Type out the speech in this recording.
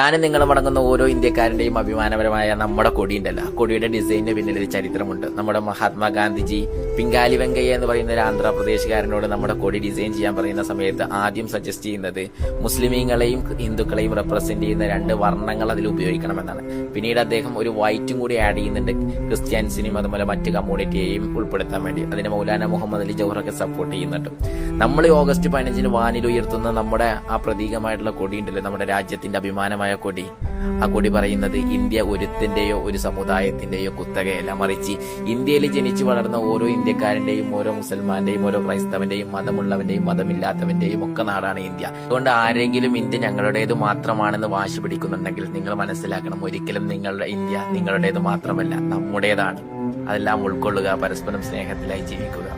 ഞാനും നിങ്ങളും അടങ്ങുന്ന ഓരോ ഇന്ത്യക്കാരന്റെയും അഭിമാനപരമായ നമ്മുടെ കൊടി ഉണ്ടല്ലോ, കൊടിയുടെ ഡിസൈനിന് പിന്നിൽ ഒരു ചരിത്രമുണ്ട്. നമ്മുടെ മഹാത്മാഗാന്ധിജി പിങ്കാലി വെങ്കയ്യ എന്ന് പറയുന്ന ഒരു ആന്ധ്രാപ്രദേശുകാരനോട് നമ്മുടെ കൊടി ഡിസൈൻ ചെയ്യാൻ പറയുന്ന സമയത്ത് ആദ്യം സജസ്റ്റ് ചെയ്യുന്നത് മുസ്ലിമീങ്ങളെയും ഹിന്ദുക്കളെയും റെപ്രസെന്റ് ചെയ്യുന്ന രണ്ട് വർണ്ണങ്ങൾ അതിൽ ഉപയോഗിക്കണമെന്നാണ്. പിന്നീട് അദ്ദേഹം ഒരു വൈറ്റും കൂടി ആഡ് ചെയ്യുന്നുണ്ട്, ക്രിസ്ത്യൻസിനെയും അതുപോലെ മറ്റ് കമ്മ്യൂണിറ്റിയെയും ഉൾപ്പെടുത്താൻ വേണ്ടി. അതിന് മൗലാന മുഹമ്മദ് അലി ജൗഹറൊക്കെ സപ്പോർട്ട് ചെയ്യുന്നുണ്ട്. നമ്മൾ ഓഗസ്റ്റ് 15 വാനിൽ ഉയർത്തുന്ന നമ്മുടെ ആ പ്രതീകമായിട്ടുള്ള കൊടി ഉണ്ടല്ലോ, നമ്മുടെ രാജ്യത്തിന്റെ അഭിമാനമായ കൊടി, ആ കൊടി പറയുന്നത് ഇന്ത്യ ഒരുത്തിന്റെയോ ഒരു സമുദായത്തിന്റെയോ കുത്തകയല്ല, മറിച്ച് ഇന്ത്യയിൽ ജനിച്ചു വളർന്ന ഓരോ ഇന്ത്യക്കാരന്റെയും, ഓരോ മുസൽമാന്റെയും, ഓരോ ക്രൈസ്തവന്റെയും, മതമുള്ളവന്റെയും മതമില്ലാത്തവന്റെയും ഒക്കെ നാടാണ് ഇന്ത്യ. അതുകൊണ്ട് ആരെങ്കിലും ഇന്ത്യ ഞങ്ങളുടേത് മാത്രമാണെന്ന് വാശി പിടിക്കുന്നുണ്ടെങ്കിൽ നിങ്ങൾ മനസ്സിലാക്കണം, ഒരിക്കലും നിങ്ങളുടെ ഇന്ത്യ നിങ്ങളുടേത് മാത്രമല്ല, നമ്മുടേതാണ്. അതെല്ലാം ഉൾക്കൊള്ളുക, പരസ്പരം സ്നേഹത്തിലായി ജീവിക്കുക.